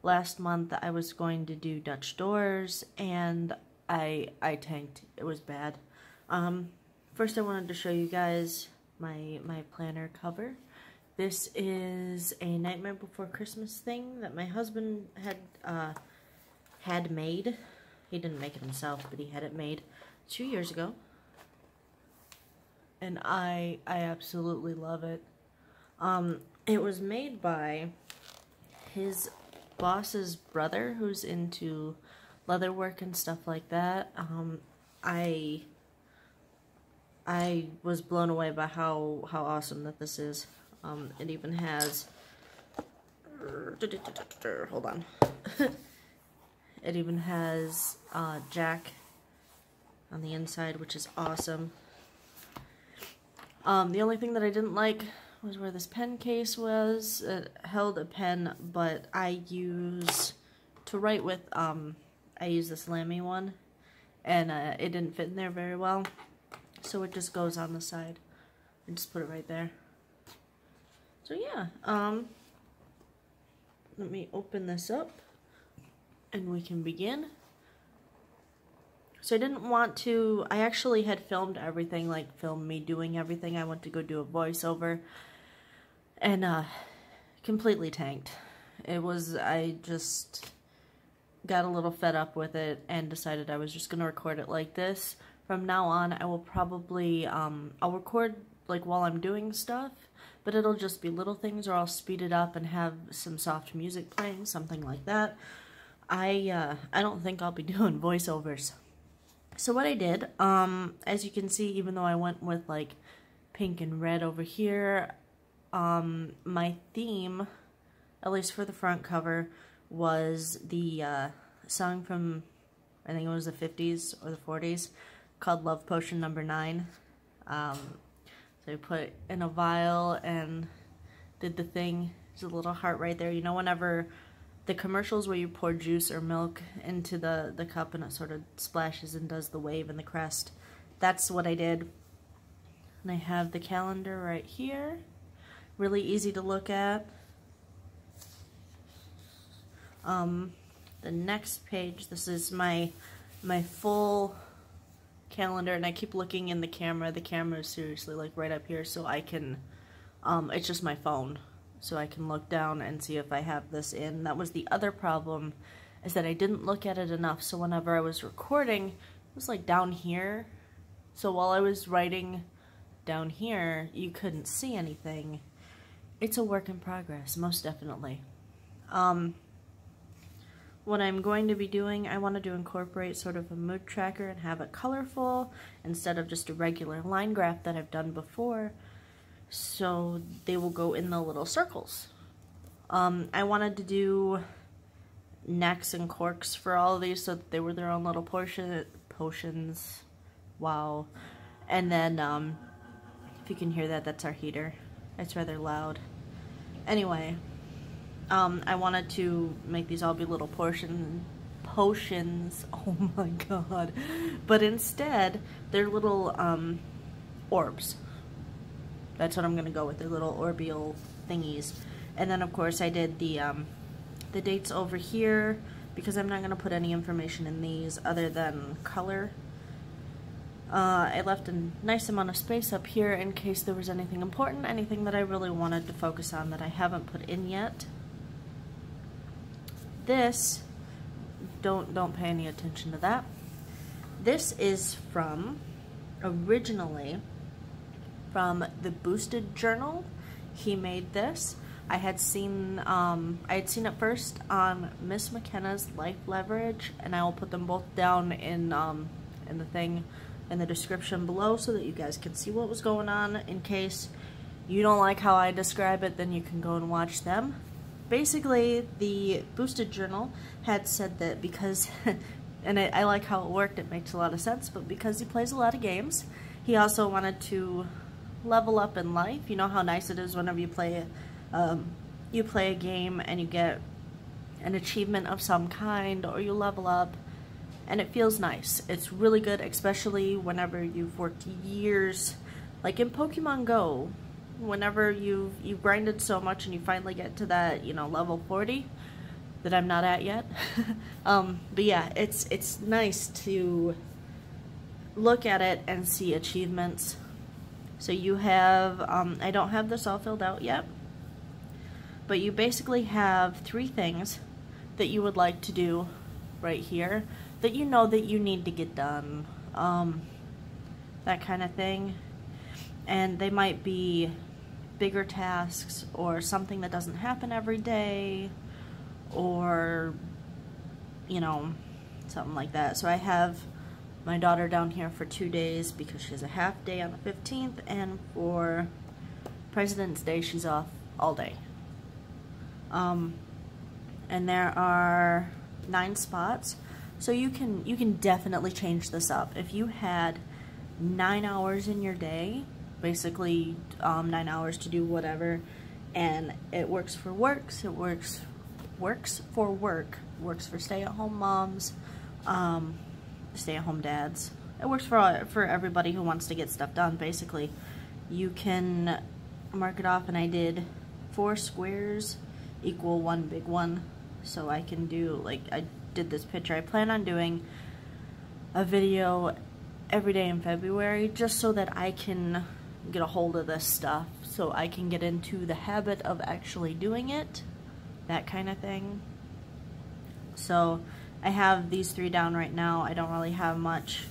last month I was going to do Dutch doors, and I tanked. It was bad. First I wanted to show you guys my planner cover. This is a Nightmare Before Christmas thing that my husband had made. He didn't make it himself, but he had it made 2 years ago. And I absolutely love it. It was made by his boss's brother, who's into leatherwork and stuff like that. I was blown away by how awesome that this is. It even has, hold on. It even has Jack on the inside, which is awesome. The only thing that I didn't like was where this pen case was. It held a pen, but I use, to write with, I use this Lamy one, and it didn't fit in there very well, so it just goes on the side. I just put it right there. So yeah, let me open this up, and we can begin. So I didn't want to, I actually had filmed everything, like filmed me doing everything. I went to go do a voiceover, and completely tanked. It was, I just got a little fed up with it and decided I was just going to record it like this. From now on, I will probably, I'll record like while I'm doing stuff, but it'll just be little things, or I'll speed it up and have some soft music playing, something like that. I don't think I'll be doing voiceovers. So what I did, as you can see, even though I went with like pink and red over here, my theme, at least for the front cover, was the song from, I think it was the 50s or the 40s, called Love Potion Number 9. So I put in a vial and did the thing. There's a little heart right there. You know, whenever the commercials where you pour juice or milk into the cup and it sort of splashes and does the wave and the crest, that's what I did. And I have the calendar right here. Really easy to look at. The next page, this is my full calendar, and I keep looking in the camera. The camera is seriously like right up here, so I can, it's just my phone, so I can look down and see if I have this in. That was the other problem, is that I didn't look at it enough, so whenever I was recording, it was like down here. So while I was writing down here, you couldn't see anything. It's a work in progress, most definitely. What I'm going to be doing, I wanted to incorporate sort of a mood tracker and have it colorful instead of just a regular line graph that I've done before, so they will go in the little circles. I wanted to do necks and corks for all of these so that they were their own little potions. Wow. And then, if you can hear that, that's our heater. It's rather loud. Anyway, I wanted to make these all be little potions. Oh my god. But instead, they're little orbs. That's what I'm going to go with. They're little orbial thingies. And then, of course, I did the dates over here, because I'm not going to put any information in these other than color. I left a nice amount of space up here in case there was anything important, anything that I really wanted to focus on that I haven't put in yet. This, don't pay any attention to that. This is originally from the Boosted Journal. He made this. I had seen it first on Miss McKenna's Life Leverage, and I will put them both down in the thing in the description below so that you guys can see what was going on. In case you don't like how I describe it, then you can go and watch them. Basically, the Boosted Journal had said that because, and I like how it worked, it makes a lot of sense, but because he plays a lot of games, he also wanted to level up in life. You know how nice it is whenever you play a game and you get an achievement of some kind, or you level up, and it feels nice. It's really good, especially whenever you've worked years, like in Pokemon Go. Whenever you've grinded so much and you finally get to that, you know, level 40, that I'm not at yet. But yeah, it's nice to look at it and see achievements. So you have, I don't have this all filled out yet, but you basically have 3 things that you would like to do right here that you know that you need to get done, that kind of thing. And they might be bigger tasks or something that doesn't happen every day, or, you know, something like that. So I have my daughter down here for 2 days because she has a half day on the 15th, and for President's Day she's off all day. And there are 9 spots, so you can definitely change this up. If you had 9 hours in your day, basically 9 hours to do whatever, and it works for works, it works for work, works for stay-at-home moms, stay-at-home dads. It works for everybody who wants to get stuff done. Basically, you can mark it off, and I did 4 squares equal 1 big one, so I can do, like, I did this picture. I plan on doing a video every day in February just so that I can get a hold of this stuff, so I can get into the habit of actually doing it, that kind of thing. So I have these 3 down right now. I don't really have much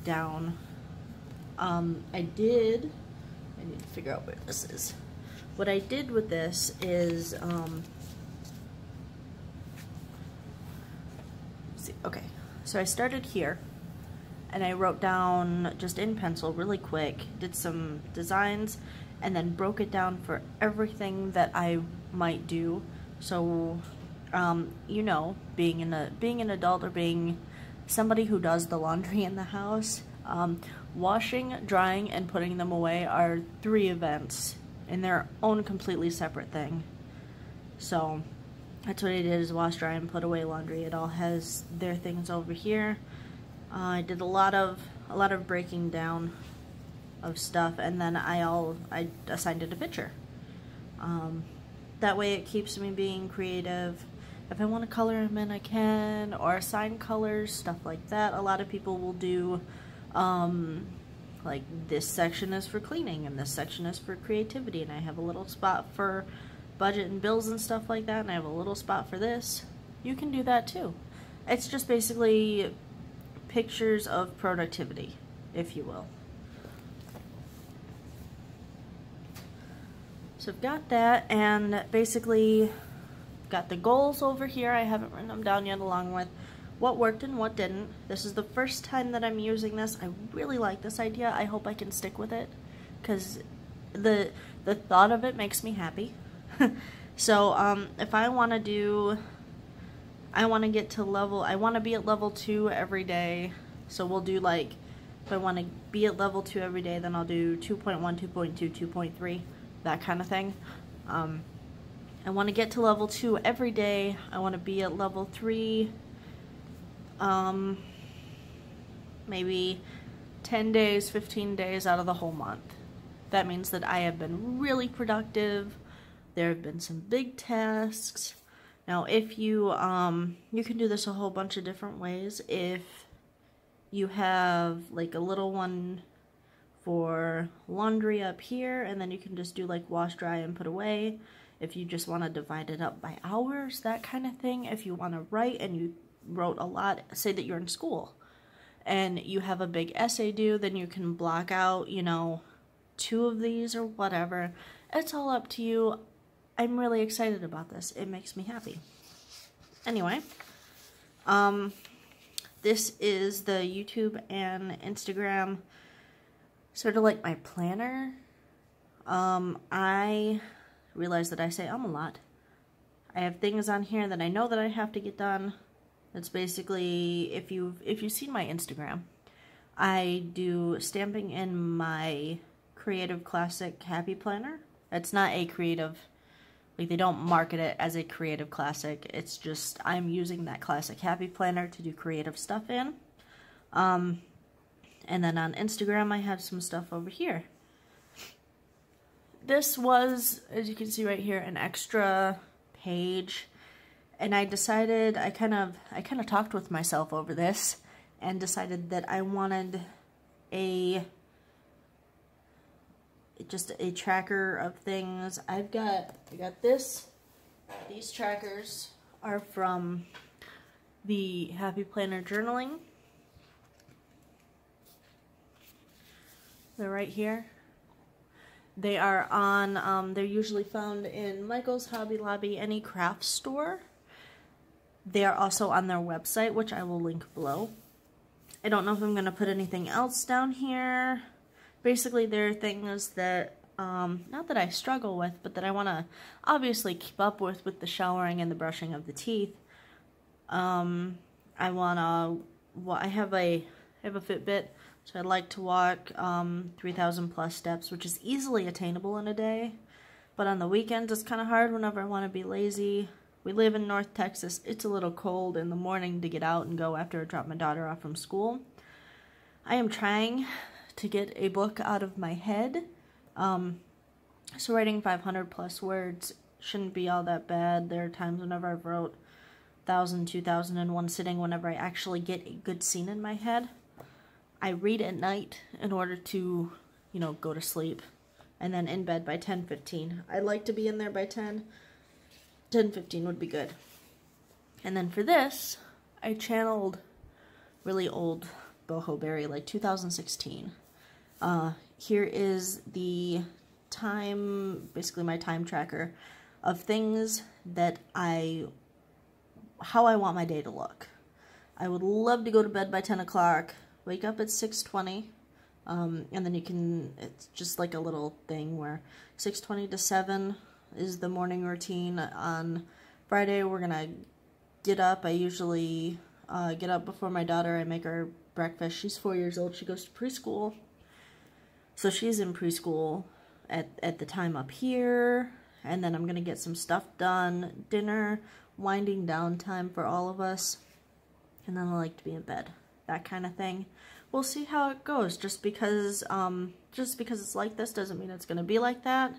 down. I need to figure out where this is. What I did with this is, let's see, okay, so I started here, and I wrote down just in pencil really quick, did some designs, and then broke it down for everything that I might do. So, you know, being an adult, or being somebody who does the laundry in the house, washing, drying, and putting them away are 3 events in their own completely separate thing. So that's what I did, is wash, dry, and put away laundry. It all has their things over here. I did a lot of breaking down of stuff, and then I assigned it a picture. That way it keeps me being creative. If I want to color them in, I can, or assign colors, stuff like that. A lot of people will do, like, this section is for cleaning, and this section is for creativity, and I have a little spot for budget and bills and stuff like that, and I have a little spot for this. You can do that too. It's just basically pictures of productivity, if you will. So I've got that, and basically got the goals over here. I haven't written them down yet, along with what worked and what didn't. This is the first time that I'm using this. I really like this idea. I hope I can stick with it, because the thought of it makes me happy. So if I want to do, I want to get to level, I want to be at level 2 every day. So we'll do, like, if I want to be at level 2 every day, then I'll do 2.1, 2.2, 2.3, that kind of thing. I want to get to level 2 every day. I want to be at level 3, maybe 10 days, 15 days out of the whole month. That means that I have been really productive. There have been some big tasks. Now, if you, you can do this a whole bunch of different ways. If you have, like, a little one for laundry up here, and then you can just do, like, wash, dry, and put away. If you just want to divide it up by hours, that kind of thing. If you want to write, and you wrote a lot, say that you're in school, and you have a big essay due, then you can block out, you know, 2 of these or whatever. It's all up to you. I'm really excited about this. It makes me happy. Anyway, this is the YouTube and Instagram, sort of like my planner. I realize that I say a lot. I have things on here that I know that I have to get done. It's basically, if you've seen my Instagram, I do stamping in my Creative Classic Happy Planner. It's not a creative, like, they don't market it as a Creative Classic. It's just, I'm using that Classic Happy Planner to do creative stuff in. And then on Instagram, I have some stuff over here. This was, as you can see right here, an extra page. And I decided, I kind of talked with myself over this and decided that I wanted just a tracker of things. I got this. These trackers are from the Happy Planner Journaling. They're right here. They are on, they're usually found in Michael's, Hobby Lobby, any craft store. They are also on their website, which I will link below. I don't know if I'm going to put anything else down here. Basically, there are things that, not that I struggle with, but that I want to obviously keep up with the showering and the brushing of the teeth. I have a Fitbit, so I'd like to walk 3,000 plus steps, which is easily attainable in a day. But on the weekends, it's kind of hard whenever I want to be lazy. We live in North Texas. It's a little cold in the morning to get out and go after I drop my daughter off from school. I am trying to get a book out of my head. So writing 500 plus words shouldn't be all that bad. There are times whenever I've wrote 1,000, 2,000 in one sitting whenever I actually get a good scene in my head. I read at night in order to, you know, go to sleep. And then in bed by 10:15. I'd like to be in there by 10. 10:15 would be good. And then for this, I channeled really old Boho Berry, like 2016. Here is the time, basically my time tracker of things that how I want my day to look. I would love to go to bed by 10 o'clock, wake up at 6:20, and then it's just like a little thing where 6:20 to 7 is the morning routine. On Friday, we're gonna get up. I usually get up before my daughter. I make her breakfast. She's 4 years old. She goes to preschool. So she's in preschool at the time up here. And then I'm gonna get some stuff done. Dinner, winding down time for all of us. And then I like to be in bed. That kind of thing. We'll see how it goes. Just because it's like this doesn't mean it's gonna be like that.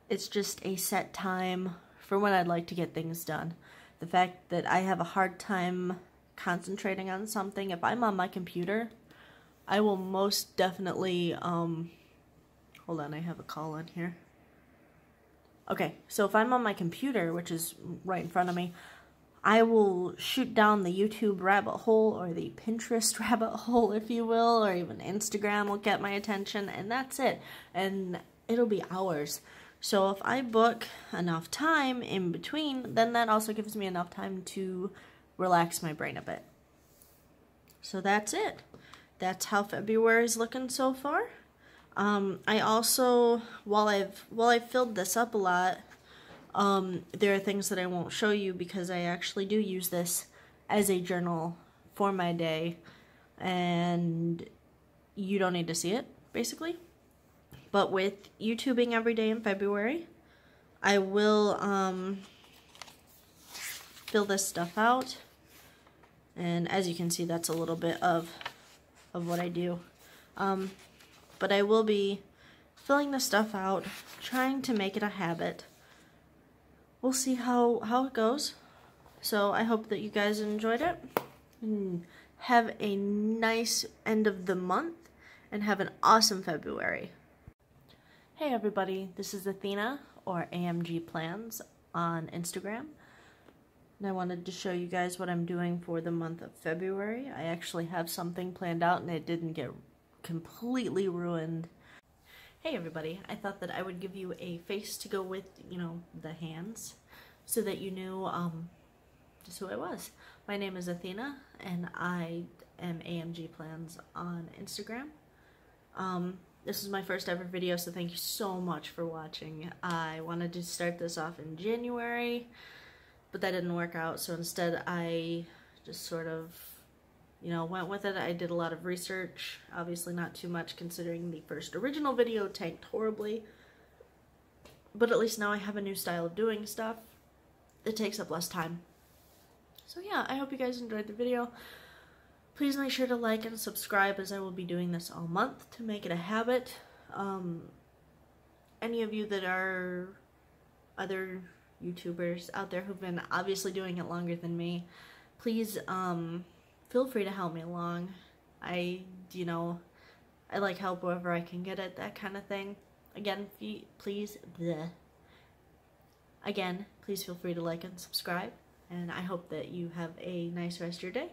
It's just a set time for when I'd like to get things done. The fact that I have a hard time concentrating on something, if I'm on my computer, I will most definitely, hold on, I have a call on here. Okay, so if I'm on my computer, which is right in front of me, I will shoot down the YouTube rabbit hole or the Pinterest rabbit hole, if you will, or even Instagram will get my attention, and that's it. And it'll be hours. So if I book enough time in between, then that also gives me enough time to relax my brain a bit. So that's it. That's how February's looking so far. I also, while I've filled this up a lot, there are things that I won't show you because I actually do use this as a journal for my day, and you don't need to see it, basically. But with YouTubing every day in February, I will fill this stuff out. And as you can see, that's a little bit of what I do. But I will be filling this stuff out, trying to make it a habit. We'll see how it goes. So I hope that you guys enjoyed it. And have a nice end of the month, and have an awesome February. Hey everybody, this is Athena, or AMG Plans on Instagram. And I wanted to show you guys what I'm doing for the month of February. I actually have something planned out and it didn't get completely ruined. Hey everybody, I thought that I would give you a face to go with, you know, the hands, so that you knew just who I was. My name is Athena, and I am AMG Plans on Instagram. This is my first ever video, so thank you so much for watching. I wanted to start this off in January, but that didn't work out, so instead I just sort of, you know, went with it. I did a lot of research, obviously not too much considering the first original video tanked horribly, but at least now I have a new style of doing stuff that takes up less time. So yeah, I hope you guys enjoyed the video. Please make sure to like and subscribe, as I will be doing this all month to make it a habit. Any of you that are either YouTubers out there who've been obviously doing it longer than me, please feel free to help me along. I like help wherever I can get it, that kind of thing. Again, please feel free to like and subscribe, and I hope that you have a nice rest of your day.